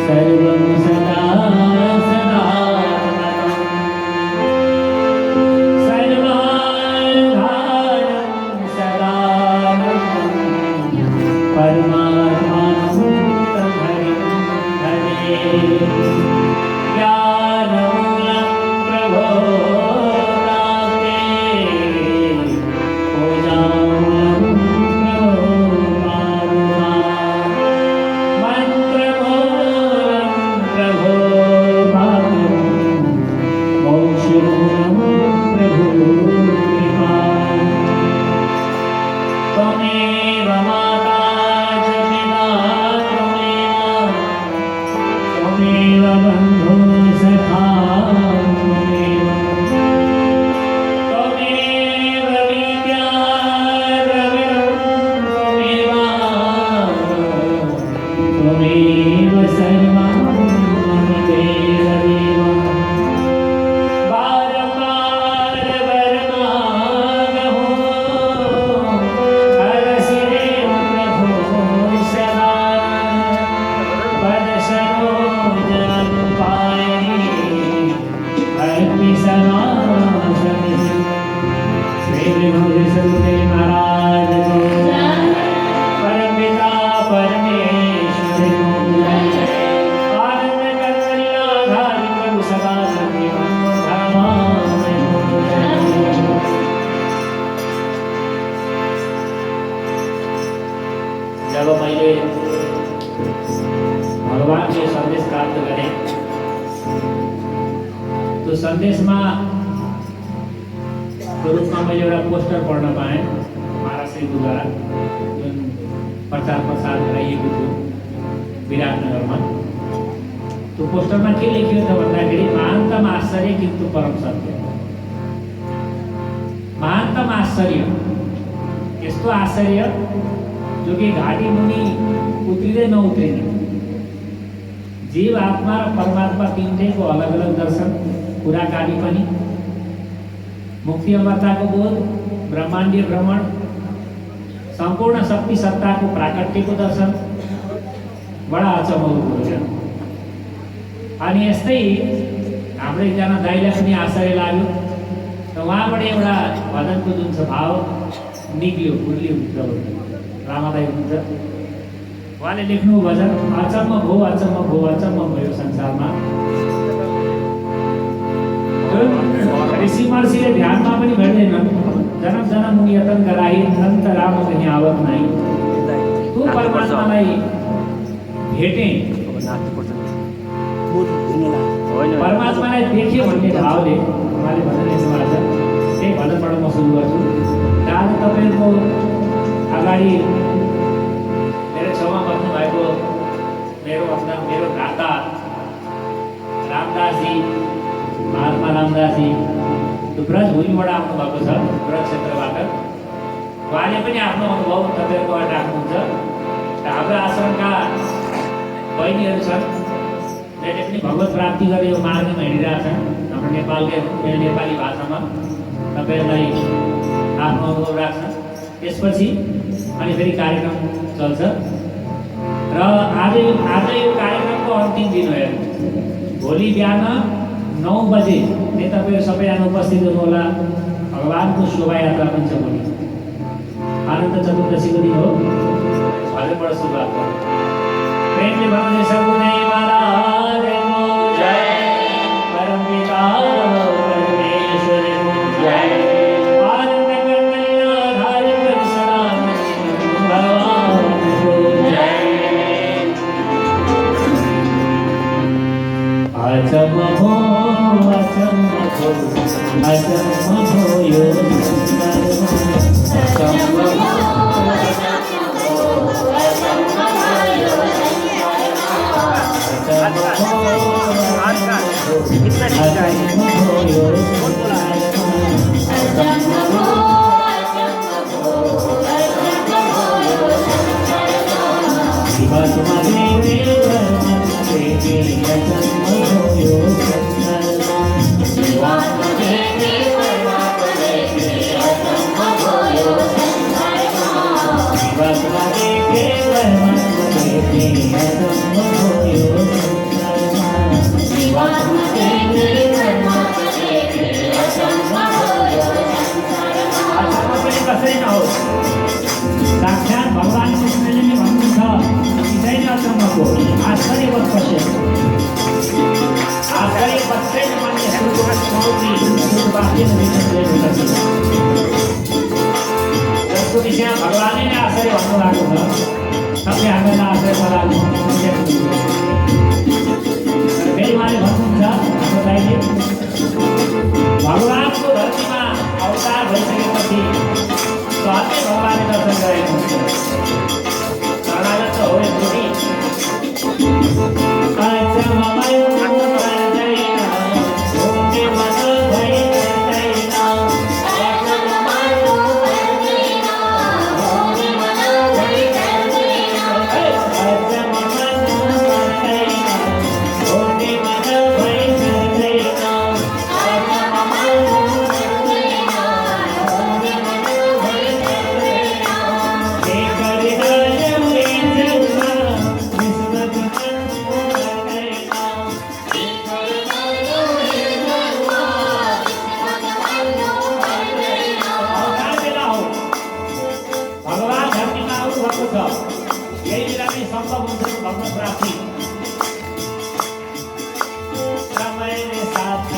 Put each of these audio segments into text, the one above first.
सर्वं सदा सदात्मकं सर्वाधारं सदानन्दं परमात्मानं हरिं भजे ज्ञानमूलं प्रभो त्वमेव माता च पिता त्वमेव बन्धु सखा त्वमेव विद्या द्रविणं त्वमेव सर्वं मम देवदेव जब मैले भगवानले सन्देश प्राप्त गरेँ त्यो सन्देशमा रूपमा मैले एउटा पोस्टर पढ्न पाएँ महाराष्ट्रद्वारा जुन प्रचार प्रसार गराइएको थियो विराटनगरमा। त्यो पोस्टरमा के लेखियो थियो भन्दाखेरि महानतम आश्चर्य किन्तु परम सत्य। महानतम आश्चर्य यस्तो आश्चर्य जो कि घाटी मुनि उत्रिँदै नउत्रिने जीव आत्मा र परमात्मा तिनटैको अलग अलग दर्शन कुराकानी पनि मुक्ति अमरताको बोध ब्रह्माण्डीय भ्रमण सम्पूर्ण शक्ति सत्ताको प्राकट्यको दर्शन बडा अचम्मको कुरो छ। अनि यस्तै हाम्रो एकजना दाइलाई पनि आश्चर्य लाग्यो र उहाँबाट एउटा भजनको जुन छ भाव निक्ल्यो फुल्यो भित्रबाट रामादाई हुनुहुन्छ उहाँले लेख्नु भजन अचम्म भयो यो संसारमा। ऋषि महर्षिले ध्यानमा पनि भेट्दैनन् जन्म जन्म मुनि यतन गराई अनन्त राम कहीं आवत नहीं। तू परमात्मालाई भेटे परमात्मालाई देख्यो भन्ने भावले उहाँले भजन लेख्नुभएको छ। त्यही भजनबाट म सुरु गर्छु। आज तपाईँको अगाडि मेरो छेउमा बस्नु भएको मेरो भ्राता रामदासजी महात्मा रामदासजी त्यो ब्रजभूमिबाट आउनु भएको छ ब्रज क्षेत्रबाट। उहाँले पनि आफ्नो अनुभव तपाईँहरूकोबाट राख्नुहुन्छ र हाम्रो आश्रमका बहिनीहरू छन् जसले पनि भगवत प्राप्ति गरेर यो मार्गमा हिँडिरहेछन् हाम्रो नेपाली भाषामा तपाईँहरूलाई आफ्नो अनुभव राख्छन्। त्यसपछि अनि फेरि कार्यक्रम चल्छ र आज यो कार्यक्रमको अन्तिम दिन हो। भोलि बिहान 9 बजे तपाईँहरू सबैजना उपस्थित हुनुहोला। भगवानको शोभायात्रा पनि छ भोलि। अनन्त चतुर्दशीको दिन हो। भजनबाट सुरुवात गरौँ। प्रेमले भगवान सगुणै महाराज को जय परम पिता परमेश्वर को जय आनंद कन्हैया धारे कर सदा भगवान को जय। अचम्म हो यो Bye. कसै नहोस् साक्षात् भगवान् कृष्णले नै भन्नुहुन्छ इसै नै अचम्मको आश्चर्यवत् पश्य आश्चर्यवत्रेण मन्ये सुखमस्मौति सुखवाक्येन विशेषले जसको विषयमा भगवानले नै आश्चर्य भन्नुभएको छ सबले हामीलाई आश्चर्य पराल्नु फेरि उहाँले भन्नुहुन्छ हाम्रो दाइले भगवानको धरतीमा अवतार भइसकेपछि सहजै भगवानले दर्शन गरेको हुन्छ शरणागत हो जोडी यही बेलामै सम्भव हुन्छ भगवान प्राप्ति समयले साथ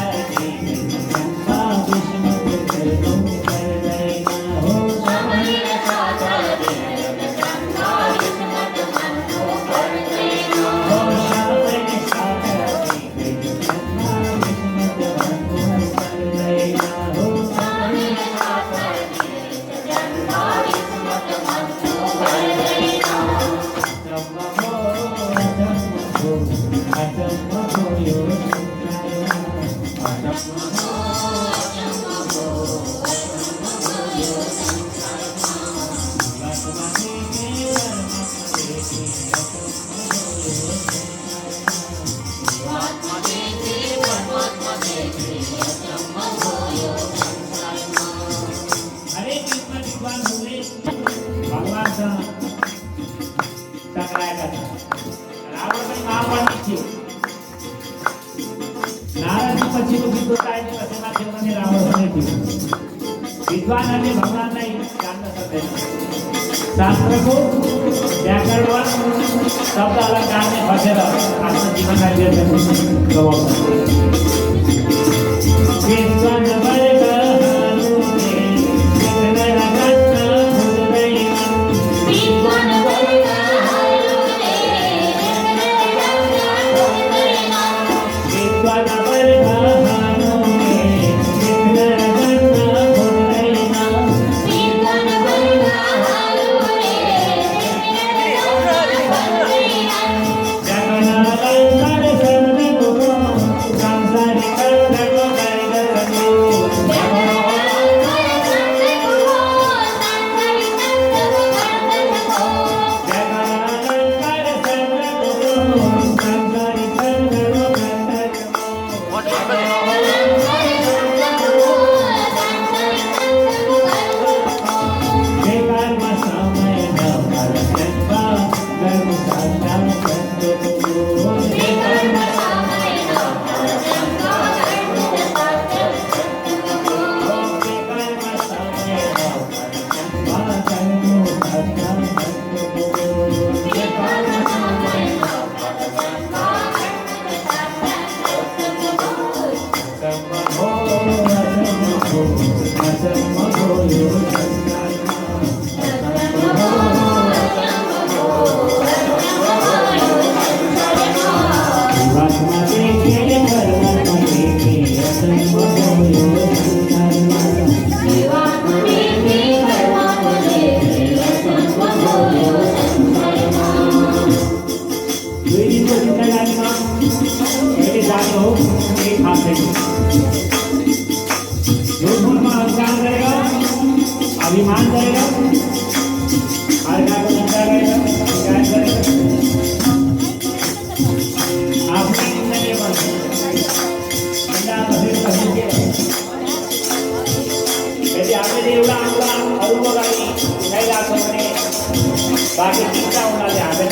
टकराएका छन् रावण पनि महापण्डित थियो नारदजी पछिको विद्वताले कसैमा थियो भने रावण पनि थियो विद्वानहरूले भगवानलाई जान्न सक्दैन शास्त्रको व्याकरण शब्द अलङ्कारले फसेर आफ्नो जीवनलाई व्यर्थ गराउँछ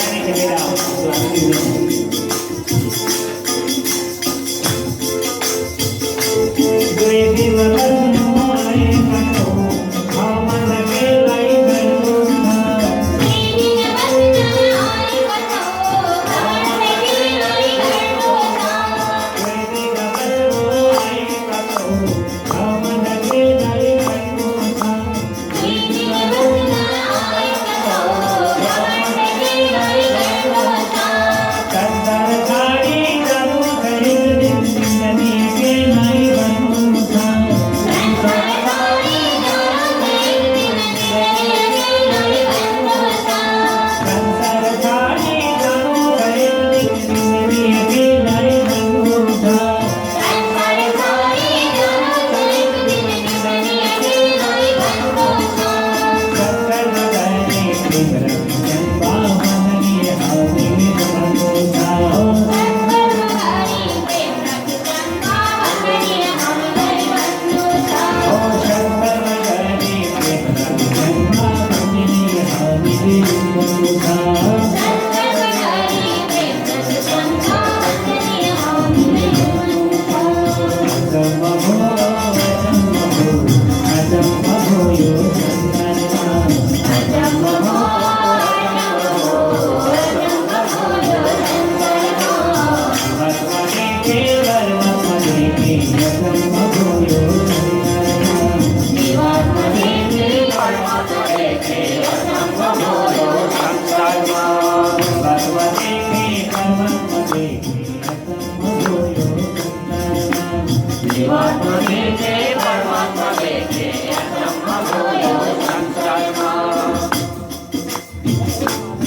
नै खेलेर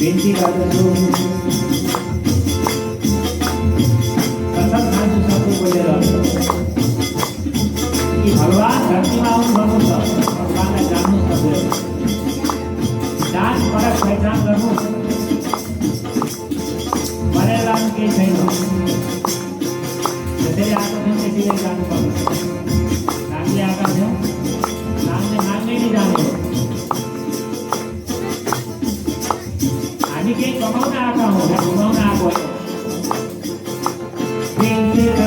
बिन्ती गर्दछु कसम खान्छु सबै बोलेर कि भगवान धरतीमा आउनुभएको छ भगवानलाई जान्नु सक्यो जान फरक पहिचान गर्नु मरेर जानु केही छैन जसरी आएको थियौँ त्यसरी जानु पर्छ नामले आएका थियौँ नामले नामले नै जाने हो हामी केही कमाउन आएका हौँ या घुमाउन आएको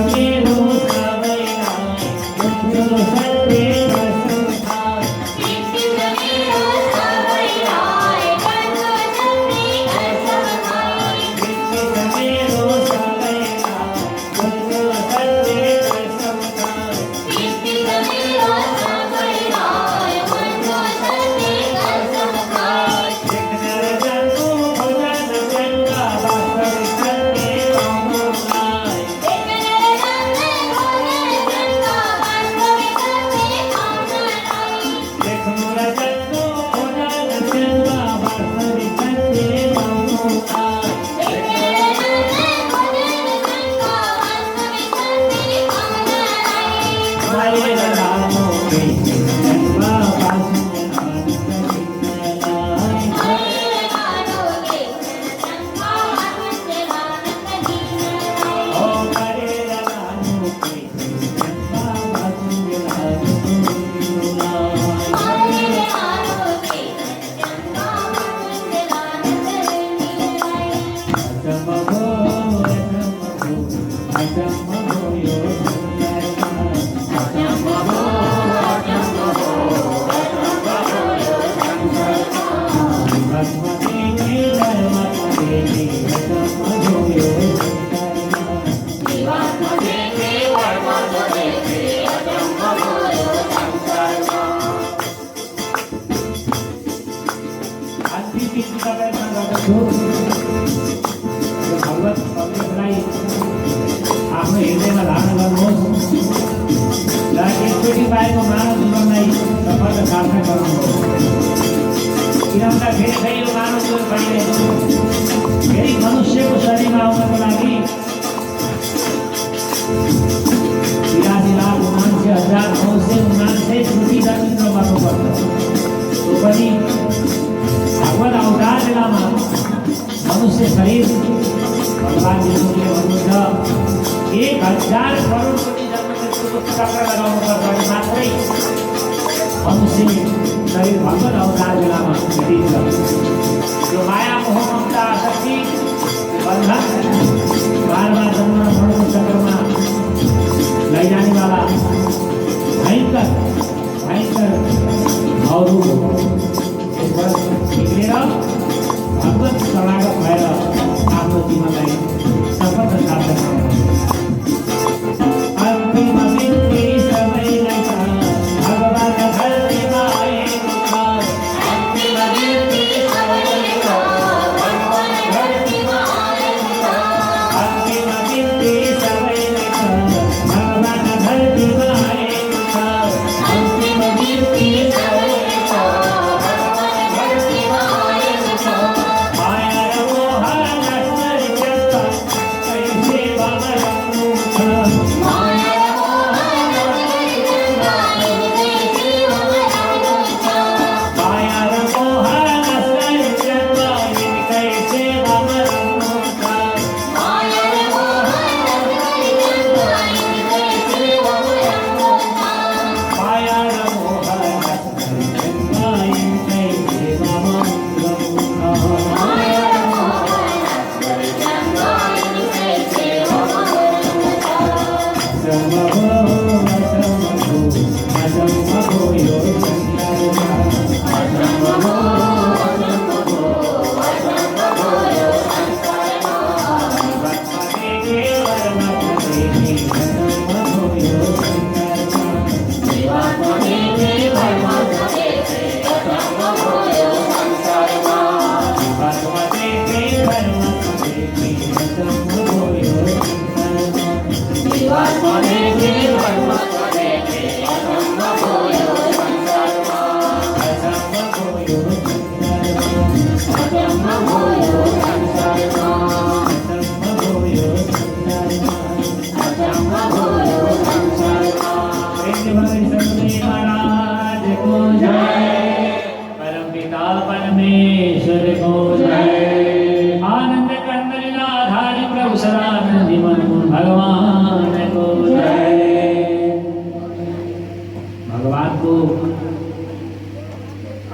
होइन भगवत पवित्रलाई आफ्नो हृदयमा धारण गर्नुहोस् र एकचोटि पाएको मानव जीवनलाई सफल र सार्थक गर्नुहोस् किनभने फेरि फेरि यो मानव जीवन पाइरहेको फेरि मनुष्यको शरीरमा आउनको लागि 83,79,999 चोटि जन्म गर्नुपर्छ त्यो पनि भगवत अवतार बेलामा मनुष्य शरीर भगवान विष्णुले भन्नुहुन्छ 1,000 करोड कोटि जन्मको चक्र लगाउनु पर्छ भने मात्रै मनुष्य शरीर भगवत अवतार बेलामा भेटिन्छ। यो माया मोह ममता आसक्ति तिमीलाई शपथ साथ अन्तिम बिन्ती सबैलाई छ भगवान धरतीमा आएको छ अन्तिम बिन्ती सबैलाई छ भगवान धरतीमा आएको छ अन्तिम बिन्ती सबैलाई छ भगवान धरतीमा आएको छ अन्तिम बिन्ती सबैलाई छ भगवान धरतीमा आएको छ माया र मोह नष्ट जस्त कैसे बमरनु छ माया र मोह माया र मोह नष्ट जस्त कैसे बमरनु छ माया र मोह माया र मोह कैसे बमरनु परमपिता परमेश्वर को जय आनंद कंदलीलाधारी प्रभु सदानंदी मन भगवान को जय भगवान को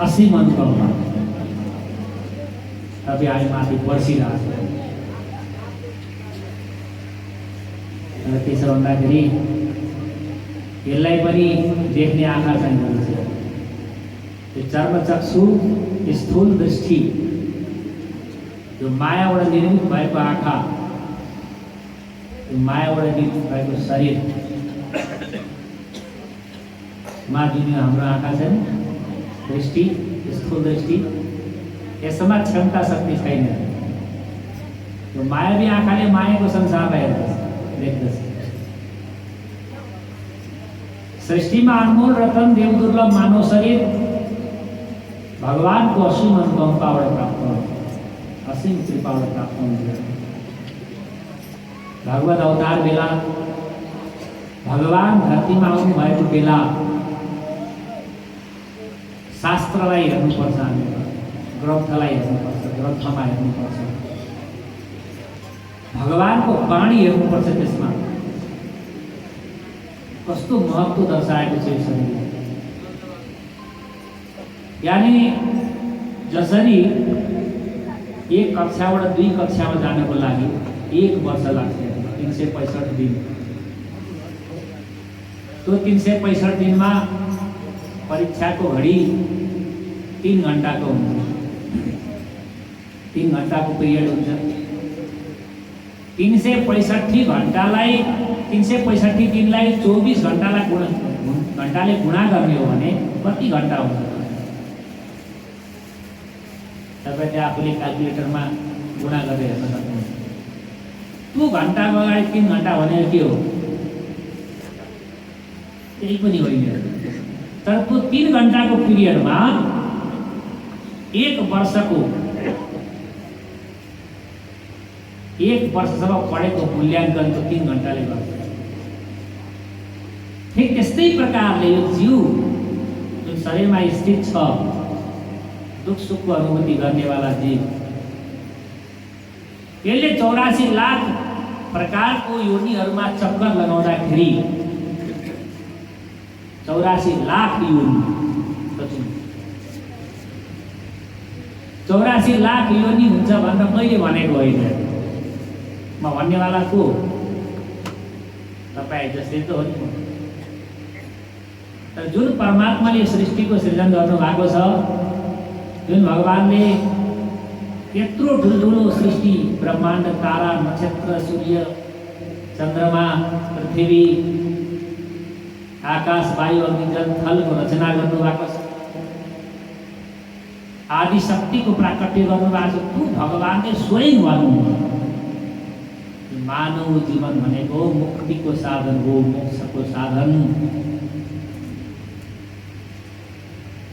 असीम अनुकंपा तभी आई माथि पर्सिरहेको छ त्यसो भन्दाखेरि यसलाई पनि देख्ने आँखा चाहिन्छ यो चर्मचक्षु स्थूल दृष्टि यो मायाबाट निर्मित भएको आँखा यो मायाबाट निर्मित भएको शरीर मा जुन हाम्रो आँखा छ नि दृष्टि स्थूल दृष्टि यसमा क्षमता शक्ति छैन यो मायावी आँखाले मायाको संसारलाई हेर्दछ देख्दछ सृष्टिमा अनमोल रतन देवदुर्लभ मानव शरीर भगवान को असीम अनुकंपाबाट प्राप्त हुन्छ असीम कृपाबाट प्राप्त हुन्छ भगवत अवतार बेला भगवान धरतीमा आउनु भएको बेला शास्त्रलाई हेर्नुपर्छ हामीले ग्रन्थलाई हेर्नुपर्छ ग्रन्थमा हेर्नुपर्छ भगवानको वाणी हेर्नुपर्छ त्यसमा कस्तो महत्त्व दर्शाएको छ यसरी यानी जसरी एक कक्षाबाट दुई कक्षामा जानको लागि 1 वर्ष लाग्छ 365 दिन त्यो 365 दिनमा परीक्षाको घडी 3 घण्टाको हुन्छ 3 घण्टाको पिरियड हुन्छ 365 घण्टालाई 365 दिनलाई 24 घण्टालाई घण्टाले गुणा गर्ने हो भने कति घण्टा हुन्छ तपाईले आफूले क्याल्कुलेटरमा गुणा गरेर हेर्न सक्नुहुन्छ त्यो घण्टाको अगाडि 3 घण्टा भनेको के हो त्यही पनि होइन तर त्यो 3 घण्टाको पिरियडमा 1 वर्षको 1 वर्षसम्म पढेको मूल्याङ्कन त्यो 3 घण्टाले गर्छ ठिक त्यस्तै प्रकारले यो जीव जुन शरीरमा स्थित छ दुख सुखको अनुभूति गर्नेवाला जीव यसले 84 लाख प्रकारको योनिहरूमा चक्कर लगाउँदाखेरि 84 लाख योनि 84 लाख योनि हुन्छ भनेर मैले भनेको होइन म भन्नेवाला को तपाईँ जस्तै त हो नि तर जुन परमात्माले सृष्टिको सृजन गर्नु भएको छ जुन भगवानले यत्रो ठुल्ठुलो सृष्टि ब्रह्माण्ड तारा नक्षत्र सूर्य चन्द्रमा पृथ्वी आकाश वायु अग्नि जल थलको रचना गर्नुभएको छ। आदि शक्तिको प्राकट्य गर्नुभएको छ। तू भगवानले स्वयं भन्नुहुन्छ मानव जीवन भनेको मुक्तिको साधन हो, मोक्षको साधन।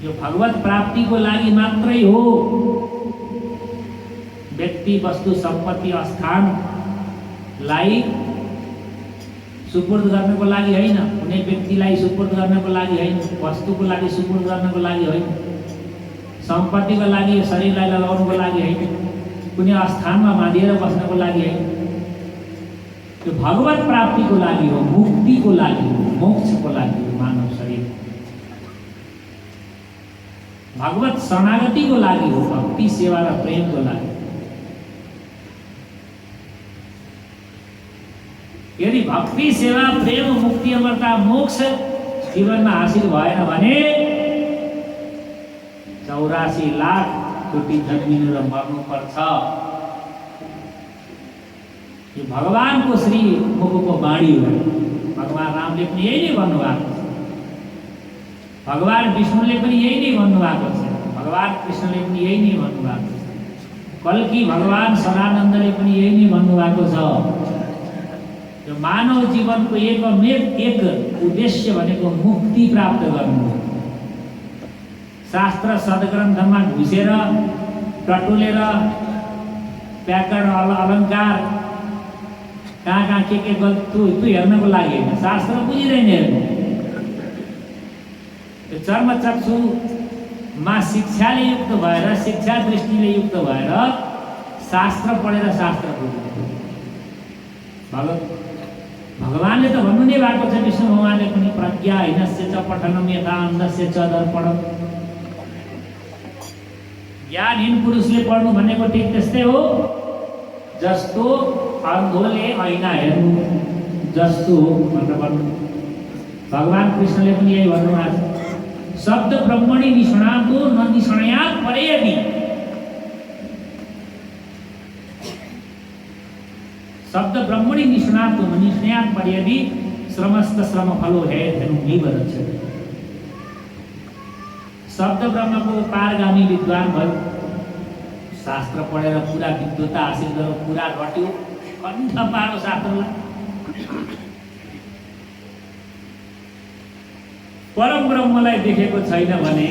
यो भगवत प्राप्तिको लागि मात्रै हो। व्यक्ति वस्तु सम्पत्ति स्थानलाई सुपुर्द गर्नको लागि होइन, कुनै व्यक्तिलाई सुपुर्द गर्नको लागि होइन, वस्तुको लागि सुपुर्द गर्नको लागि होइन, सम्पत्तिको लागि शरीरलाई लगाउनको लागि होइन, कुनै स्थानमा बाँधिएर बस्नको लागि होइन। त्यो भगवत प्राप्तिको लागि हो, मुक्तिको लागि हो, मोक्षको लागि हो मानव शरीर। भगवत शरणागतिको लागि हो, भक्ति सेवा र प्रेमको लागि। यदि भक्ति सेवा प्रेम मुक्ति अमरता मोक्ष जीवनमा हासिल भएन भने 84 लाख कोटी जन्मिनु र मर्नु पर्छ। यो भगवानको श्री मुखको बाणी हो। भगवान रामले पनि यही नै भन्नुभएको छ, भगवान विष्णुले पनि यही नै भन्नुभएको छ, भगवान कृष्णले पनि यही नै भन्नुभएको छ, कल्की भगवान सदानन्दले पनि यही नै भन्नुभएको छ। यो मानव जीवनको एक उद्देश्य भनेको मुक्ति प्राप्त गर्नु हो। शास्त्र सद्ग्रन्थमा घुसेर टटुलेर व्याकरण अलङ्कार कहाँ के तू हेर्नको लागि होइन, शास्त्र बुझिँदैन हेर्नु। यो चर्मचक्षुमा शिक्षाले युक्त भएर, शिक्षा दृष्टिले युक्त भएर शास्त्र पढेर शास्त्र बुझ्नु। भगवानले त भन्नु नै भएको छ, विष्णु भगवानले पनि प्रज्ञाहीनस्य च पठनम यथा अन्धस्य च दर्पणम। ज्ञानहीन पुरुषले पढ्नु भनेको ठिक त्यस्तै हो जस्तो अन्धोले ऐना हेर्नु जस्तो हो भनेर भन्नु। भगवान कृष्णले पनि यही भन्नुभएको छ, शब्द ब्रह्मणि निष्णातो न निष्णयात् परेयति। शब्द ब्रह्मणि निष्णातो न निष्णयात् परेयति श्रमस्त श्रम फलो है धनुमेव रक्षति। शब्द ब्रह्मको पारगामी विद्वान भयो, शास्त्र पढेर पुरा विद्वता हासिल गर्यो, पुरा रट्यो, कण्ठ पारो शास्त्रलाई। परम ब्रह्मलाई देखेको छैन भने,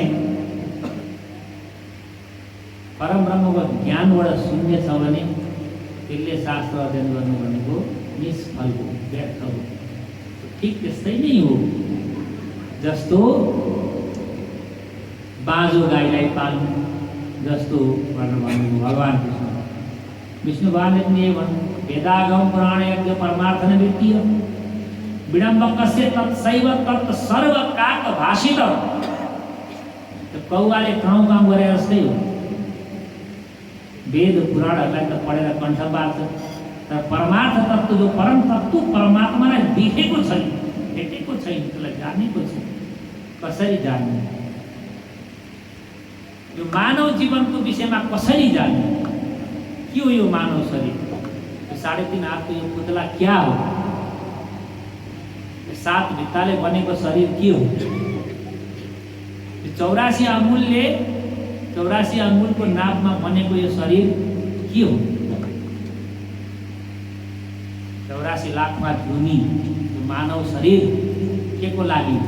परम ब्रह्मको ज्ञानबाट शून्य छ भने त्यसले शास्त्र अध्ययन गर्नु भनेको निष्फल हो, व्यर्थ हो। ठिक त्यस्तै नै हो जस्तो बाँझो गाईलाई पाल्नु जस्तो भनेर भन्नु भगवान कृष्ण। विष्णु भगवानले पनि यही भन्नु, वेदागम पुराण यज्ञ परमार्थ निवृत्ति विडम्बकस्य तत्सैव तत् सर्व काक भाषित। कौवाले काउँ काम गरे जस्तै हो। वेद पुराणहरूलाई त पढेर कण्ठ पार्छ, तर परमार्थ तत्त्व जो परम तत्त्व परमात्मालाई देखेको छैन, भेटेको छैन, त्यसलाई जानेको छैन, कसरी जान्ने? यो मानव जीवनको विषयमा कसरी जान्ने? के हो यो मानव शरीर? यो 3.5 हातको यो पुतला क्या हो? 7 भित्ताले बनेको शरीर के हो? 84 अङ्गुलको नापमा बनेको यो शरीर के हो? 84 लाखमा धुनी यो मानव शरीर के को लागि?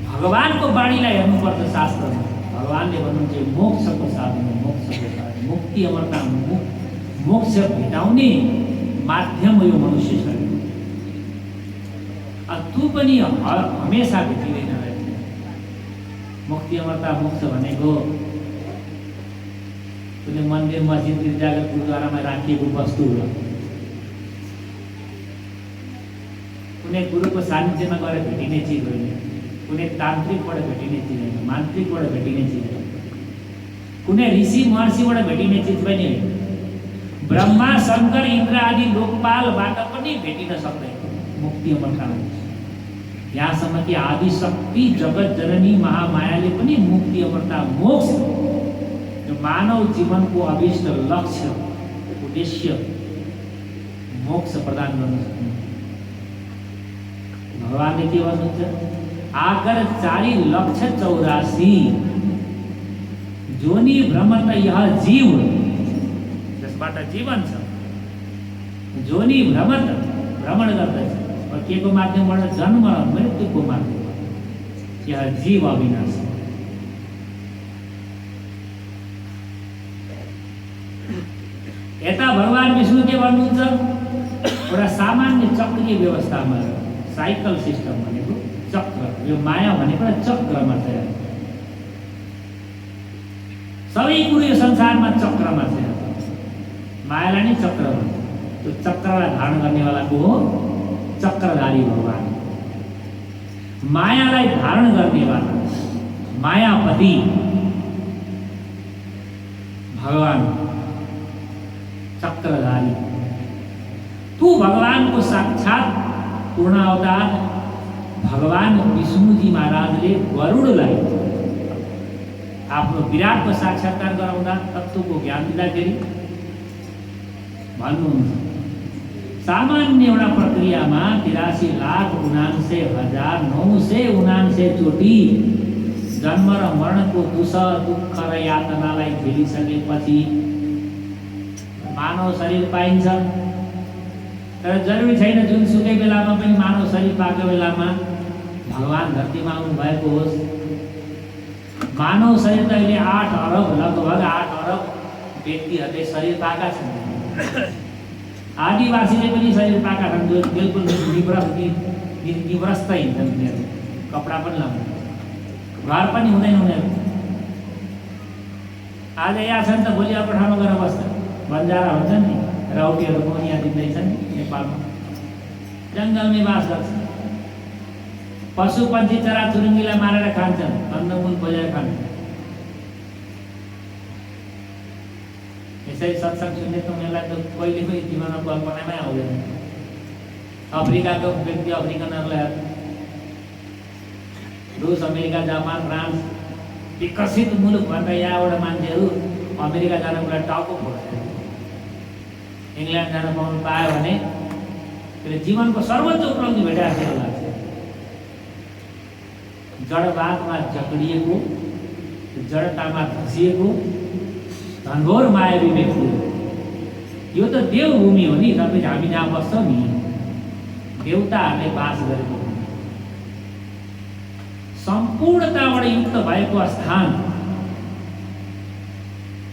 भगवानको बाणीलाई हेर्नुपर्छ। शास्त्रमा भगवानले भन्नुहुन्छ मोक्षको साधन हो, मोक्षको साधन, मुक्ति अमरता मोक्ष भेटाउने माध्यम हो यो मनुष्य शरीर। तू पनि हमेसा भेटिँदैन रहेछ। मुक्ति अमरता मोक्ष भनेको कुनै मन्दिर मस्जिद गिर्जाघर गुरुद्वारामा राखिएको वस्तु हो। कुनै गुरुको सानिध्यमा गएर भेटिने चिज होइन, कुनै तान्त्रिकबाट भेटिने चिज होइन, मान्त्रिकबाट भेटिने चिज होइन, कुनै ऋषि महर्षिबाट भेटिने चिज पनि होइन। ब्रह्मा शङ्कर इन्द्र आदि लोकपालबाट पनि भेटिन सक्दैन मुक्ति अमरता। यहाँसम्म कि आदि शक्ति जगत जननी महामायाले पनि मुक्ति अमरता मोक्ष यो मानव जीवनको अभिष्ट लक्ष्य उद्देश्य मोक्ष प्रदान गर्न सक्नु। भगवानले के भन्नुहुन्छ, आकर 4,84,000 जोनी भ्रमण यह जीव, जसबाट जीवन छ, जोनी भ्रमण गर्दछ के को माध्यमबाट, जन्म र मृत्युको माध्यमबाट। यह जीव अविनाशी। यता भगवान विष्णु के भन्नुहुन्छ, एउटा सामान्य चक्रीय व्यवस्थामा साइकल सिस्टम भनेको चक्र, यो माया भनेको चक्रमा छ। सबै कुरो यो संसारमा चक्रमा छ। मायालाई नै चक्र भन्छ। त्यो चक्रलाई धारण गर्नेवाला को हो? चक्रधारी भगवान। मायालाई धारण गर्नेवाला मायापति भगवान चक्रधारी। तू भगवान को साक्षात पूर्ण अवतार भगवान विष्णुजी महाराजले गरुडलाई आफ्नो विराटको साक्षात्कार गराउँदा, तत्त्वको ज्ञान दिँदाखेरि भन्नुहुन्छ, सामान्य एउटा प्रक्रियामा 83,79,979 चोटि जन्म र मरणको दुःख र यातनालाई झेलिसकेपछि मानव शरीर पाइन्छ। तर जरुरी छैन जुनसुकै बेलामा पनि मानव शरीर पाएको बेलामा भगवान धरतीमा आउनु भएको होस्। मानव शरीर त अहिले 8 अरब, लगभग 8 अरब व्यक्तिहरूले शरीर पाएका छन्। आदिवासीले पनि शरीर पाएका छन्, जो बिल्कुल निवृस्त हिँड्छन्। उनीहरू कपडा पनि लगाउँछन्, घर पनि हुँदैन उनीहरू। आज यहाँ छन् त भोलि अर्को ठाउँमा गएर बस्छन्। बन्जारा हुन्छन् नि, राउटीहरू पनि यहाँ दिँदैछन् नेपालमा, जङ्गलमै बास गर्छन्। पशु पक्षी चराचुरुङ्गीलाई मारेर खान्छन्, कन्दमूल खोजेर खान्छन्। यसरी सत्संग सुन्ने त उनीहरूलाई त कहिले पनि जीवनमा कल्पनामै आउँदैन। अफ्रिकाको व्यक्ति अफ्रिकनहरूलाई, रुस, अमेरिका, जापान, फ्रान्स विकसित मुलुक भन्दा यहाँबाट मान्छेहरू अमेरिका जानको लागि टाउको फोड्छ। इङ्ल्यान्ड जान पाउनु पायो भने त्यसले जीवनको सर्वोच्च उपलब्धि भेटाएको जस्तो लाग्छ। जडवादमा जकडिएको, जडतामा धसिएको धनघोर मायावी व्यक्ति। यो त देवभूमि हो नि, तपाईँ हामी जहाँ बस्छौँ नि, देवताहरूले बास गरेको सम्पूर्णताबाट युक्त भएको स्थान।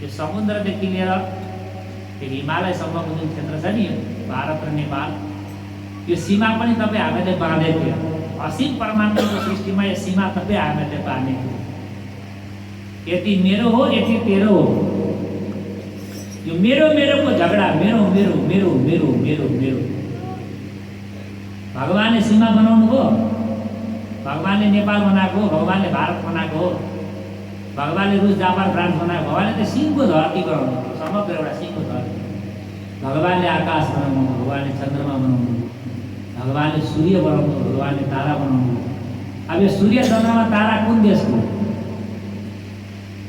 यो समुद्रदेखि लिएर यो हिमालयसम्मको जुन क्षेत्र छ नि, भारत र नेपाल, यो सीमा पनि तपाईँ हामीले बाँधेको थियो। असीम परमात्माको सृष्टिमा यो सीमा तपाईँ हामीले बाँधेको थियो। यति मेरो हो, यति तेरो हो। यो मेरो मेरोको झगडा, मेरो मेरो मेरो मेरो मेरो मेरो। भगवानले सीमा बनाउनु हो, भगवानले नेपाल बनाएको हो, भगवानले भारत बनाएको हो, भगवानले रुस, जापान, फ्रान्स बनाएको। भगवानले त सिंहको धरती बनाउनु, समग्र एउटा सिंहको धरती। भगवानले आकाश बनाउनु, भगवानले चन्द्रमा बनाउनु, भगवानले सूर्य बनाउनु, भगवानले तारा बनाउनु। अब यो सूर्य, चन्द्रमा, तारा कुन देशको?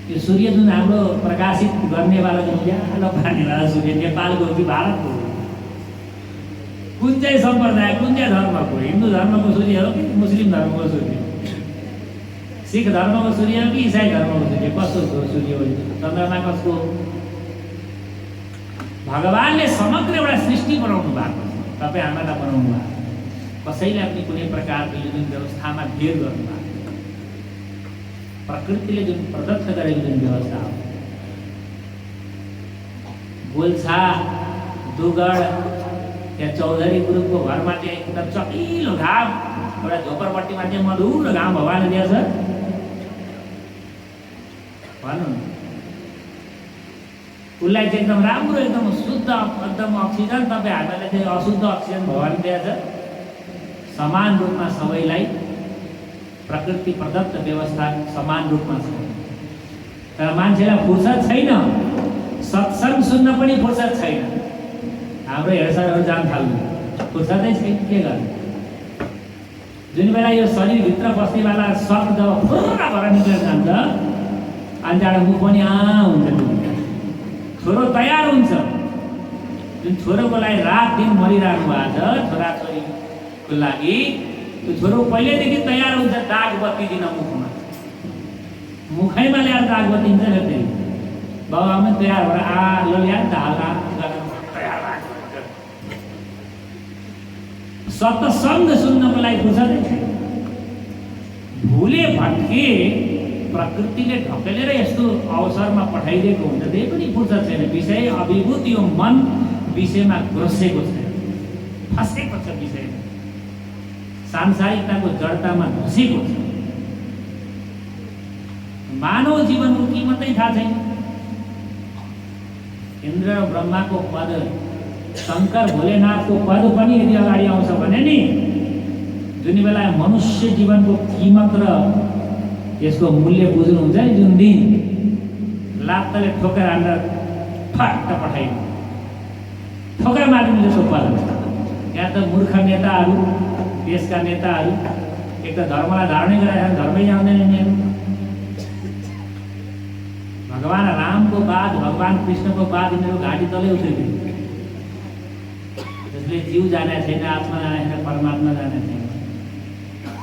यो सूर्य जुन हाम्रो प्रकाशित गर्नेवाला, जुन उज्यालो पार्नेवाला सूर्य नेपालको कि भारतको? कुन चाहिँ सम्प्रदाय, कुन चाहिँ धर्मको? हिन्दू धर्मको सूर्य हो कि मुस्लिम धर्मको सूर्य? सिख धर्मको सूर्य हो कि इसाई धर्मको सूर्य? कसको सूर्य हो? चन्द्रमा कसको? भगवानले समग्र एउटा सृष्टि बनाउनु भएको छ, तपाईँ हामीलाई बनाउनु भएको। कसैले पनि कुनै प्रकारको यो जुन व्यवस्थामा भेद गर्नु भएको, प्रकृतिले जुन प्रदत्त गरेको जुन व्यवस्था हो, गोल्छा, दुगड, त्यहाँ चौधरी ग्रुपको घरमा चाहिँ एकदम चकिलो घाम, एउटा झोपडपट्टिमा चाहिँ मधुरो घाम भगवानले दिएछ भन्नु। उसलाई चाहिँ एकदम राम्रो, एकदम शुद्ध, एकदम अक्सिजन। तपाईँ हामीलाई चाहिँ अशुद्ध अक्सिजन भगवानले दिएछ। समान रूपमा सबैलाई प्रकृति प्रदत्त व्यवस्था समान रूपमा छ। तर मान्छेलाई फुर्सद छैन, सत्संग सुन्न पनि फुर्सद छैन। हाम्रो हेरसारहरू जान थाल्नु, फुर्सदै छैन, के गर्नु? जुन बेला यो शरीरभित्र बस्नेवाला शब्द जब फुर्रा भएर निस्केर जान्छ, अनि त्यहाँबाट मुख पनि हुन्छ त्यतिखेर छोरो तयार हुन्छ। जुन छोरोको लागि रात दिन मरिरहनु भएको छ छोराछोरीको लागि, त्यो छोरो पहिल्यैदेखि तयार हुन्छ दाग बत्ती दिन मुखमा, मुखैमा ल्याएर दाग बत्ती दिन्छ। फेरि बाबुआमै तयार भएर ल ल्या ढाला तयार भएको सत्सङ्ग सुन्नको लागि फुर्सदै छैन। भुले भट्के प्रकृतिले ढकेलेर यस्तो अवसरमा पठाइदिएको हुन्छ, त्यही पनि फुर्सद छैन। विषय अभिभूत यो मन विषयमा ग्रसेको छैन, फसेको छ विषयमा, सांसारिकताको जडतामा घुसेको छ। मानव जीवनको कीमतै थाहा छैन। इन्द्र र ब्रह्माको पद, शङ्कर भोलेनाथको पद पनि यदि अगाडि आउँछ भने नि, जुन बेला मनुष्य जीवनको कीमत र यसको मूल्य बुझ्नुहुन्छ नि, जुन दिन लात्तले ठोकेर हानेर फट्ट पठाइनु, ठोकेर मारिनु जस्तो पद। यहाँ त मूर्ख नेताहरू, देशका नेताहरू एक त धर्मलाई धारणै गरेर धर्मै आउँदैन यिनीहरू। भगवान रामको बाद, भगवान कृष्णको बाद यिनीहरू घाँटी तलै उत्रिदिनु। जसले जीव जाने छैन, आत्मा जाने छैन, परमात्मा जाने छैन,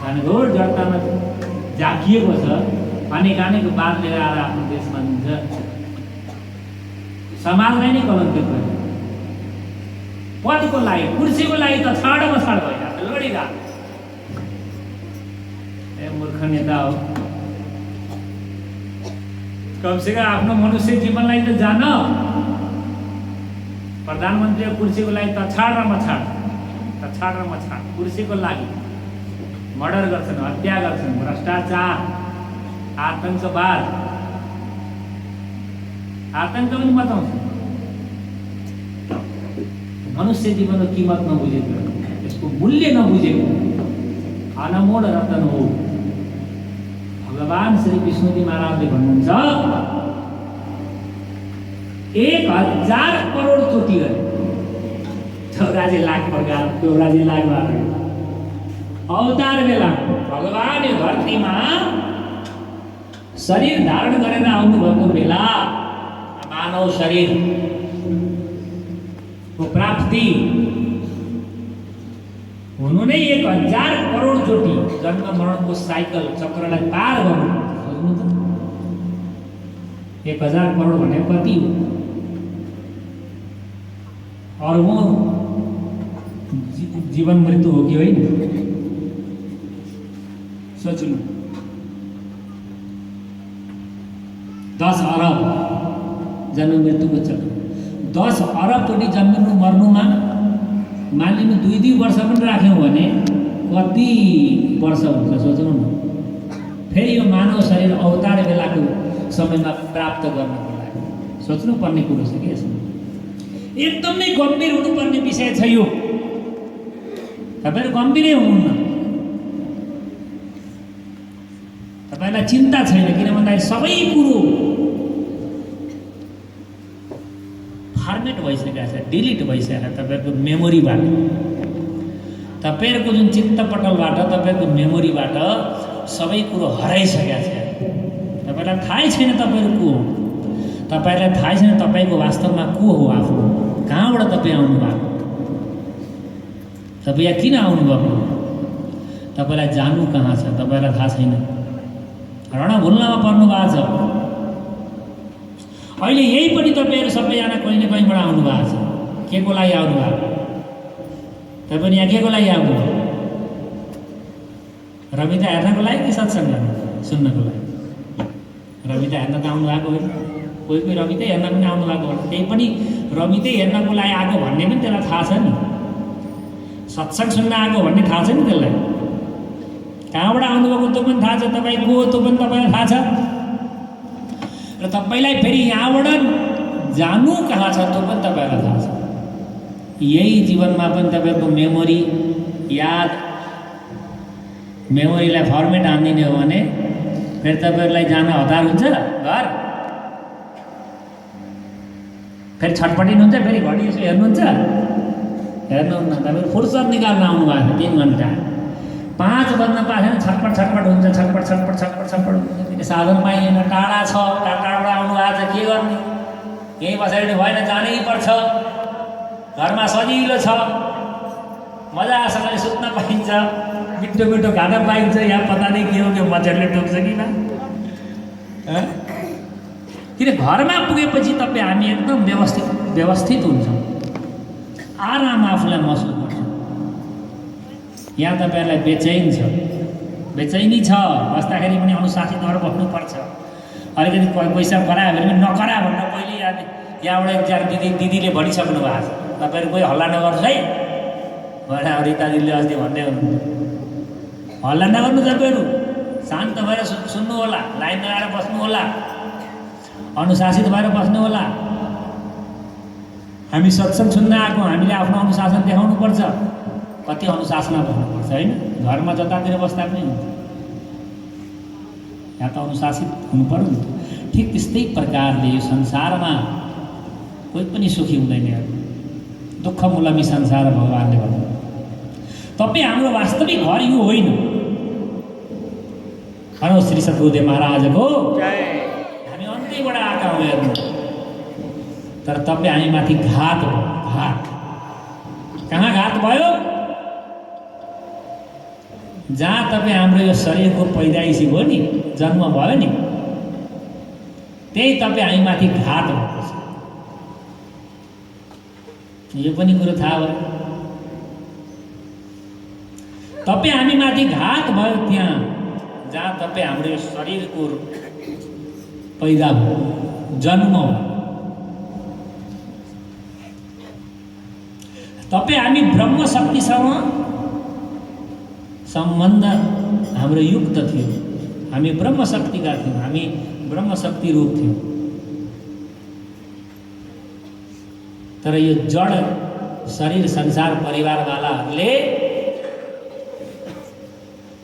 घनघोर जडतामा झाकिएको छ। अनेक बात लिएर आएर आफ्नो देशमा हुन्छ, समाजलाई नै कलङ्कित गर्छ। पदको लागि, कुर्सीको लागि त छाडमा छाड भइरहेको छ, लडिरहेको। ए मूर्ख नेता हो। कमसेकम आफ्नो मनुष्य जीवनलाई त जान। प्रधानमन्त्रीको कुर्सीको लागि त छाड र मछाड, कुर्सीको लागि मर्डर गर्छन्, हत्या गर्छन्, भ्रष्टाचार, आतङ्कवाद, आतङ्क पनि मचाउँछ। मनुष्य जीवनको कीमत नबुझेको, यसको मूल्य नबुझेको अनमोल रतन हो। भगवान श्री विष्णुजी महाराजले भन्नुहुन्छ 1000 करोड चोटि गरे 84 लाख प्रकार 84 लाख बार अवतार बेला भगवान यो धरतीमा शरीर धारण गरेर आउनुभएको बेला मानव शरीर को प्राप्ति हुनु नै 1000 करोड चोटि जन्म मरणको साइकल चक्रलाई पार गर्नु। 1000 करोड भनेको कति हो? अरबौं जीवन मृत्यु हो कि होइन? सोच्नु। 10 अरब जन्म मृत्युको चक्र, 10 अरब चोटि जन्मिनु मर्नुमा मानिलिनु 2-2 वर्ष पनि राख्यौँ भने कति वर्ष हुन्छ सोच्नु न। फेरि यो मानव शरीर अवतार बेलाको समयमा प्राप्त गर्नको लागि सोच्नु पर्ने कुरो छ कि यसमा एकदमै गम्भीर हुनुपर्ने विषय छ यो। तपाईहरु गम्भीरै हुनुहुन्न, तपाईलाई चिन्ता छैन, किन भन्दाखेरि सबै कुरो फर्मेट भइसकेको छ, डिलिट भइसकेको छ तपाईहरुको मेमोरीबाट। तपाईहरुको जुन चित्तपटलबाट, तपाईहरुको मेमोरीबाट सबै कुरो हराइसकेको छ। तपाईलाई थाहै छैन तपाईहरु को हो, तपाईलाई थाहै छैन तपाईको वास्तवमा को हो, आफू कहाँबाट तपाईँ आउनुभएको, तपाईँ यहाँ किन आउनुभएको, तपाईलाई जानु कहाँ छ तपाईलाई थाहा छैन, रणभुल्लामा पर्नु भएको छ। अहिले यही पनि तपाईहरु सबैजना कहीँ न कहीँबाट आउनु भएको छ। के को लागि आउनु भएको? तपाईँ यहाँ के को लागि आउनु भयो? रमिता हेर्नको लागि कि सत्सङ्ग सुन्नको लागि? रमिता हेर्न त आउनु भएको होइन, कोही कोही रमितै हेर्न पनि आउनु भएको हो। त्यही पनि रमितै हेर्नको लागि आएको भन्ने पनि त्यसलाई थाहा छ नि, सत्सङ्ग सुन्न आएको भन्ने थाहा छ नि त्यसलाई। कहाँबाट आउनुभएको त्यो पनि थाहा छ, तपाईँ को हो त्यो पनि तपाईँलाई थाहा छ। र तपाईँलाई फेरि यहाँबाट जानु कहाँ छ त्यो पनि तपाईँलाई थाहा छ। यही जीवनमा पनि तपाईँको मेमोरी याद, मेमोरीलाई फर्मेट हानिदिने हो भने फेरि तपाईँहरूलाई जान हतार हुन्छ घर। फेरि छटपटिनुहुन्छ, फेरि घडी यसो हेर्नुहुन्छ, हेर्नुहुन्न। तपाईँ फुर्सद निकाल्न आउनु भएको 3 घन्टा 5 बज्न पाएन छटपट छटपट हुन्छ, छटपट छटपट छटपट छटपट हुन्छ। किन साधन पाइएन, टाढा छ, टाढाबाट आउनु आज के गर्ने, यहीँ बसेर भएन, जानै पर्छ। घरमा सजिलो छ, मजासँगले सुत्न पाइन्छ, मिठो मिठो खाना पाइन्छ। यहाँ पता नै के हो, त्यो मच्छरले टोक्छ कि ना। किन घरमा पुगेपछि तपाईँ हामी एकदम व्यवस्थित हुन्छौँ, आराम आफूलाई महसुस गर्छौँ। यहाँ तपाईँहरूलाई बेचैनी छ, बस्दाखेरि पनि अनुशासित भएर बस्नुपर्छ। अलिकति पैसा करायो भने पनि नकरा भनेर पहिले यहाँबाट एकजना दिदीले भनिसक्नु भएको छ, तपाईँहरू कोही हल्ला नगर्नुहोस् है भनेर रिता दिदीले अस्ति भन्दै हुनुहुन्छ। हल्ला नगर्नु तपाईँहरू, शान्त भएर सुन्नु होला, लाइन लगाएर बस्नु होला, अनुशासित भएर बस्नु होला। हामी सत्संग सुन्न आएको, हामीले आफ्नो अनुशासन देखाउनुपर्छ। कति अनुशासनमा बस्नुपर्छ होइन, घरमा जतातिर बस्दा पनि हुन्छ, यहाँ त अनुशासित हुनु पर्यो नि। ठिक त्यस्तै प्रकारले यो संसारमा कोही पनि सुखी हुँदैन। दुःख मूलमी संसार भगवानले भन्नु। तपाईँ हाम्रो वास्तविक घर यो होइन। हलो श्री सद्गुरुदेव महाराजको हामी अन्त्यबाट आएका हौँ हेर्नु। तर तपाईँ हामी माथि घात भयो, घात। कहाँ घात भयो? जहाँ तपाईँ हाम्रो यो शरीरको पैदाइसी भयो नि, जन्म भयो नि, त्यही तपाईँ हामी माथि घात भएको छ। यो पनि कुरो थाहा भयो। तपाईँ हामी माथि घात भयो त्यहाँ जहाँ तपाईँ हाम्रो यो शरीरको पैदा भयो, जन्म हो। तपाईँ हामी ब्रह्म शक्तिसँग सम्बन्ध हाम्रो युक्त थियो। हामी ब्रह्म शक्तिका थियौँ, हामी ब्रह्म शक्ति रूप थियौँ। तर यो जड शरीर संसार परिवारवालाहरूले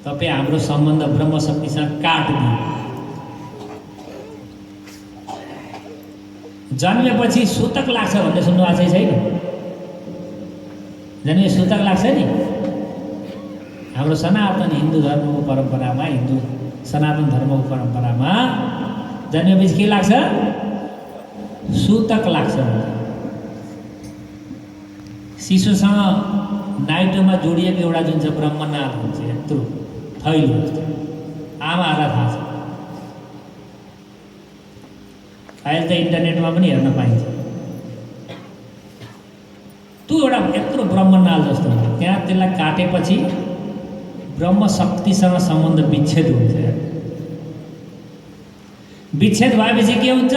तपाईँ हाम्रो सम्बन्ध ब्रह्म शक्तिसँग काटिदियो। जन्मेपछि सूतक लाग्छ भन्ने सुन्नुभएको छैन? जन्मे सूतक लाग्छ नि। हाम्रो सनातन हिन्दू धर्मको परम्परामा, हिन्दू सनातन धर्मको परम्परामा जन्मेपछि के लाग्छ? सूतक लाग्छ। शिशुसँग नाइटोमा जोडिएको एउटा जुन चाहिँ ब्रह्मनाल हुन्छ, यत्रो थैलो हुन्छ, आमाहरूलाई थाहा छ। अहिले त इन्टरनेटमा पनि हेर्न पाइन्छ। त्यो एउटा यत्रो ब्रह्मनाल जस्तो हुन्छ, त्यहाँ त्यसलाई काटेपछि ब्रह्म शक्तिसँग सम्बन्ध विच्छेद हुन्छ। विच्छेद भएपछि के हुन्छ?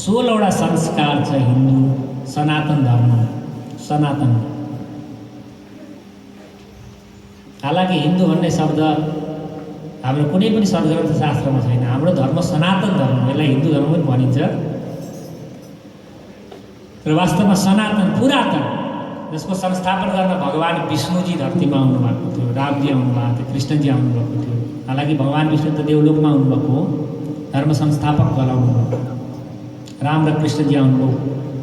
16वटा संस्कार छ हिन्दू सनातन धर्म, सनातन। हालाकि हिन्दू भन्ने शब्द हाम्रो कुनै पनि सद्ग्रन्थ शास्त्रमा छैन। हाम्रो धर्म सनातन धर्म, यसलाई हिन्दू धर्म पनि भनिन्छ। र वास्तवमा सनातन, पुरातन, जसको संस्थापन गर्न भगवान विष्णुजी धरतीमा आउनुभएको थियो, रामजी आउनुभएको थियो, कृष्णजी आउनुभएको थियो। हालाकि भगवान विष्णु त देवलोकमा आउनुभएको हो, धर्म संस्थापक गराउनु भयो। राम र कृष्णजी आउनुभयो।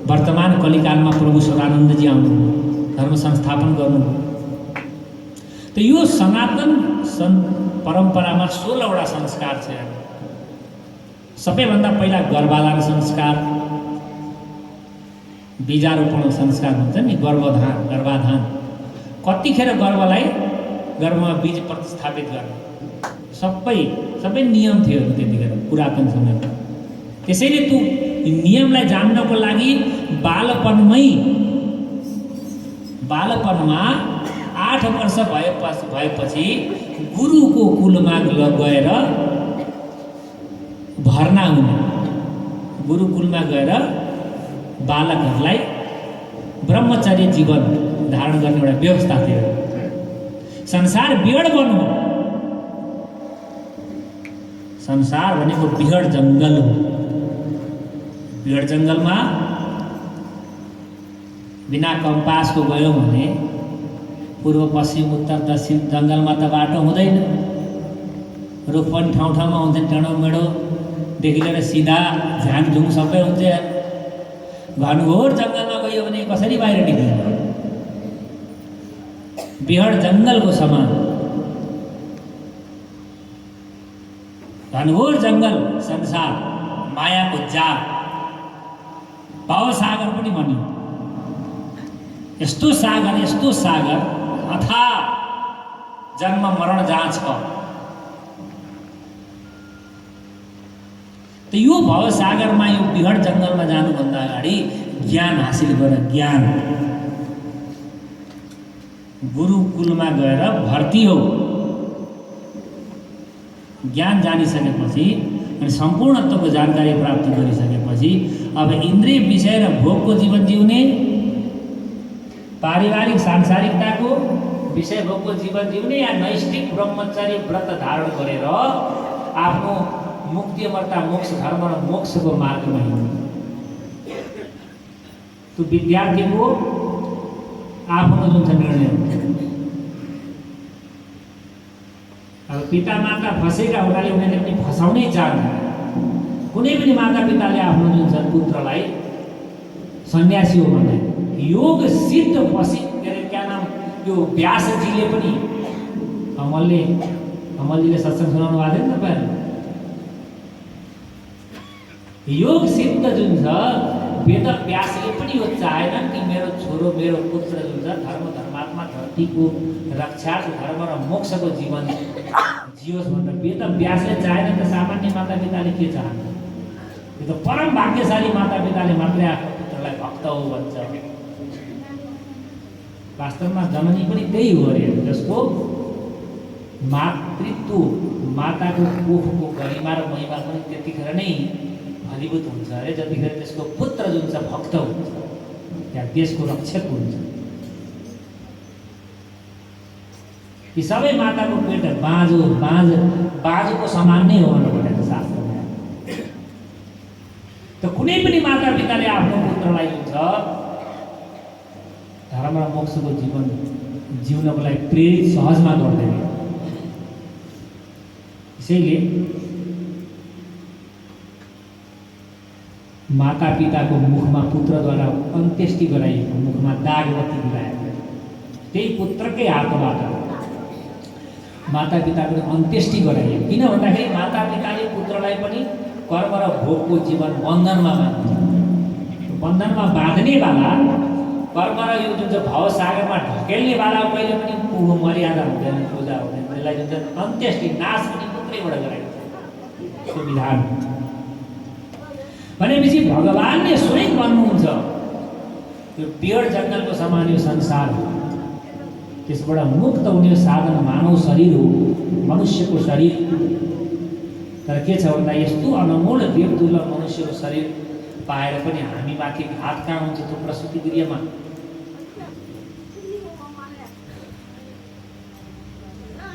वर्तमान कलिकालमा प्रभु शिवानन्दजी आउनुभयो, धर्म संस्थापन गर्नुभयो। त यो सनातन परम्परामा 16वटा संस्कार छ। सबैभन्दा पहिला गर्भाधान संस्कार, बीजारोपण संस्कार हुन्छ नि, गर्भाधान। कतिखेर गर्भमा बीज प्रतिस्थापित गर्ने सबै नियम थियो त्यतिखेर पुरातन समयमा। त्यसैले त्यो नियमलाई जान्नको लागि बालपनमा 8 वर्ष भएपछि गुरुको कुलमा गएर भर्ना हुने। गुरुकुलमा गएर बालकहरूलाई ब्रह्मचर्य जीवन धारण गर्ने एउटा व्यवस्था थियो। संसार बिहड बन्नु, संसार भनेको बिहड जङ्गल हो। बिहड जङ्गलमा बिना कम्पासको गयौँ भने पूर्व पश्चिम उत्तर दक्षिण जङ्गलमा त बाटो हुँदैन। रुख पनि ठाउँ ठाउँमा हुन्छन्, टेढो मेढोदेखि लिएर सिधा झाङझुङ सबै हुन्छ। घनघोर जङ्गलमा गयो भने कसरी बाहिर निक्लिन्छ? बिहड जङ्गलको समान, घनघोर जङ्गल संसार, मायाको जाल, भवसागर पनि भनियो। यस्तो सागर अथाह जन्म मरण जहाँ छ। त यो भवसागरमा, यो बिहड जङ्गलमा जानुभन्दा अगाडि ज्ञान हासिल गर। ज्ञान गुरुकुलमा गएर भर्ती हो। ज्ञान जानिसकेपछि अनि सम्पूर्णत्वको जानकारी प्राप्त गरिसकेपछि अब इन्द्रिय विषय र भोगको जीवन जिउने, पारिवारिक सांसारिकताको विषय भोगको जीवन जिउने या नैष्ठिक ब्रह्मचर्य व्रत धारण गरेर आफ्नो मुक्ति अमरता मोक्ष धर्म र मोक्षको मार्गमा हिँड्ने। त्यो विद्यार्थीको आफ्नो जुन छ निर्णय हुन्छ। अब पिता माता फसेका हुनाले उनीहरूले पनि फसाउनै चाहन्छ। कुनै पनि माता पिताले आफ्नो जुन छ पुत्रलाई सन्यासी हो भने योग सिद्ध के अरे क्या नाम, यो व्यासजीले पनि कमलजीले सत्सङ्ग सुनाउनु भएको थियो नि तपाईँहरू। योग सिद्ध जुन छ वेद व्यासले पनि यो चाहेनन् कि मेरो छोरो मेरो पुत्र जुन छ धर्मात्मा धरतीको रक्षाको धर्म र मोक्षको जीवन जियोस् भनेर वेद व्यासले चाहेनन्। त सामान्य माता पिताले के चाहन्छ? यो त परम भाग्यशाली माता पिताले मात्रै आफ्नो पुत्रलाई भक्त हो भन्छ। वास्तवमा जननी पनि त्यही हो अरे, जसको मातृत्व, माताको कोखको गरिमा र महिमा पनि त्यतिखेर नै फलीभूत हुन्छ अरे जतिखेर त्यसको पुत्र जुन छ भक्त हुन्छ, त्यहाँ देशको रक्षक हुन्छ। यी सबै माताको पेट बाँझोको समान नै हो भनेर शास्त्रमा। त कुनै पनि माता पिताले आफ्नो पुत्रलाई जुन छ धर्म र मोक्षको जीवन जिउनको लागि प्रेरित सहजमा गर्दैन। त्यसैले माता पिताको मुखमा पुत्रद्वारा अन्त्येष्टि गराइएको, मुखमा दागबत्ती दिलाएको, त्यही पुत्रकै हातबाट माता पिताको अन्त्येष्टि गराइयो। किन भन्दाखेरि माता पिताले पुत्रलाई पनि कर्म र भोगको जीवन बन्धनमा बाँध्छ। बन्धनमा बाँध्नेवाला कर्म र यो जुन चाहिँ भवसागरमा ढकेल्नेवाला कहिले पनि मर्यादा हुँदैन, पूजा हुँदैन। त्यसलाई जुन चाहिँ अन्त्येष्टि नाश पनि पुत्रैबाट गराइन्छ, त्यो विधान भनेपछि भगवानले स्वयं भन्नुहुन्छ यो बिहड जङ्गलको समान यो संसार हो, त्यसबाट मुक्त हुने साधन मानव शरीर हो, मनुष्यको शरीर। तर के छ भन्दा यस्तो अनमोल देवदुर्लभ मनुष्यको शरीर पाएर पनि हामी माथि घात कहाँ हुन्छ? त्यो प्रसुति गृहमा।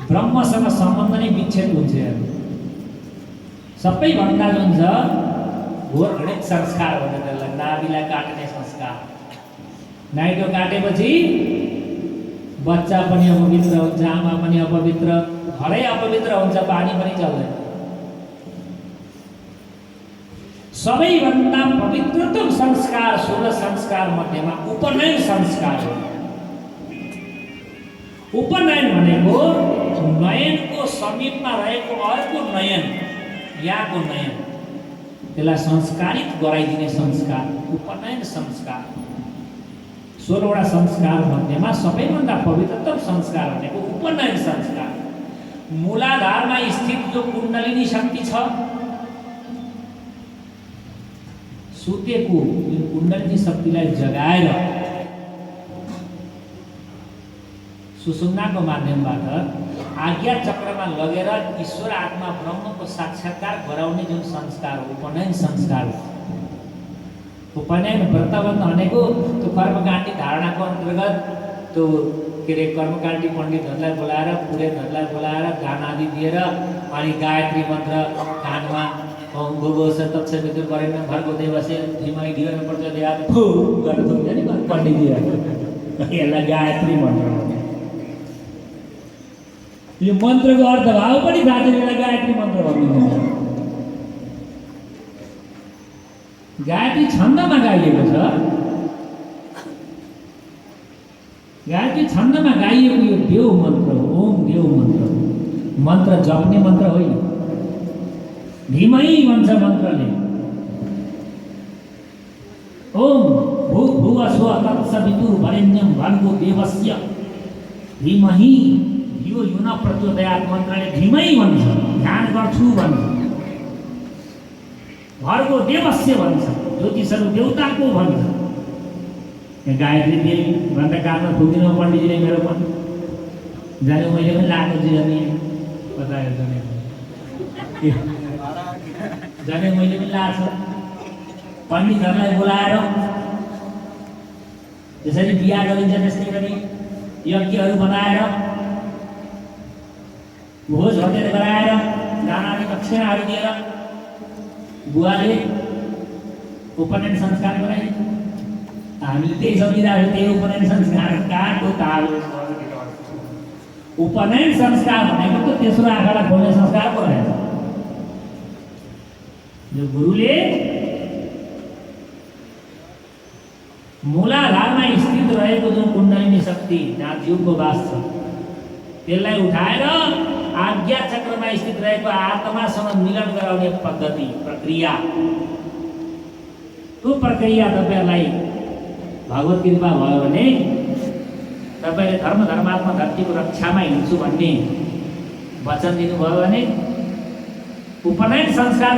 ब्रह्मसँग सम्बन्ध नै विच्छेद हुन्छ। सबैभन्दा जुन छ घोर घृणित संस्कार भन्ने त्यसलाई नाभिलाई काट्ने संस्कार। नाइटो काटेपछि बच्चा पनि अपवित्र हुन्छ, आमा पनि अपवित्र, घरै अपवित्र हुन्छ, पानी पनि चल्दैन। सबैभन्दा पवित्रतम संस्कार 16 संस्कार मध्येमा उपनयन संस्कार हो। उपनयन भनेको नयनको समीपमा रहेको अर्को नयन, यहाँको नयन, त्यसलाई संस्कारित गराइदिने संस्कार उपनयन संस्कार। 16वटा संस्कार मध्येमा सबैभन्दा पवित्रतम संस्कार भनेको उपनयन संस्कार। मूलाधारमा स्थित जो कुण्डलिनी शक्ति छ, सुतेको जुन कुण्डलिनी शक्तिलाई जगाएर सुषुम्नाको माध्यमबाट आज्ञा चक्रमा लगेर ईश्वर आत्मा ब्रह्मको साक्षात्कार गराउने जुन संस्कार हो, उपनयन संस्कार हो। उपनयन व्रतबन्ध भनेको त्यो कर्मकाण्डी धारणाको अन्तर्गत त्यो के अरे कर्मकाण्डी पण्डितहरूलाई बोलाएर, पुरोहितहरूलाई बोलाएर गान आदि दिएर अनि गायत्री मन्त्र कानमा भूगोस तत्सवितु वरेण्यं भर्गो देवस्य धीमहि धियो न प्रचोदयात् फु गरेर थुक्छ नि पण्डितजीहरू। यसलाई गायत्री मन्त्र भन्छ। यो मन्त्रको अर्थभाव पनि थाहा छैन, यसलाई गायत्री मन्त्र भनिन्छ। गायत्री छन्दमा गाइएको छ। गायत्री छन्दमा गाइएको यो देव मन्त्र हो, ओम देव मन्त्र हो। मन्त्र जप्ने मन्त्र होइन, धीमै भन्छ मन्त्रले। ओम भूर्भुवः स्वः तत्सवितुर्वरेण्यं भर्गो देवस्य धीमहि धियो यो न प्रचोदयात् मन्त्रले धीमै भन्छ, ध्यान गर्छु भन्छ, भर्गो देवस्य भन्छ, ज्योतिषहरू देउताको भन्छ। यहाँ गायत्री देवी भन्दा कानमा पुग्दिनँ पण्डितजीले मेरो पनि जाने मैले पनि लाएको छु जाने बतायो जाने मैले पनि लाएको पण्डितहरूलाई बोलाएर त्यसरी बिहा गरिन्छ त्यस्तै गरी यज्ञहरू बनाएर भोज भतेर गराएर नानाले दक्षिणाहरू दिएर बुवाले उपनयन संस्कार गराइन्छ। हामीले त्यही सम्झिरहेको त्यही उपनयन संस्कार कहाँको ताल उपनयन संस्कार भनेको त तेस्रो आँखालाई खोल्ने संस्कार पो रहेछ। जो गुरुले मूलाधारमा स्थित रहेको जुन कुण्डलिनी शक्ति जहाँ जीवको वास छ त्यसलाई उठाएर आज्ञा चक्रमा स्थित रहेको आत्मासँग मिलन गराउने पद्धति प्रक्रिया, त्यो प्रक्रिया तपाईँहरूलाई भगवत कृपा भयो भने तपाईँले धर्मात्मा धरतीको रक्षामा हिँड्छु भन्ने वचन दिनुभयो भने उपनयन संस्कार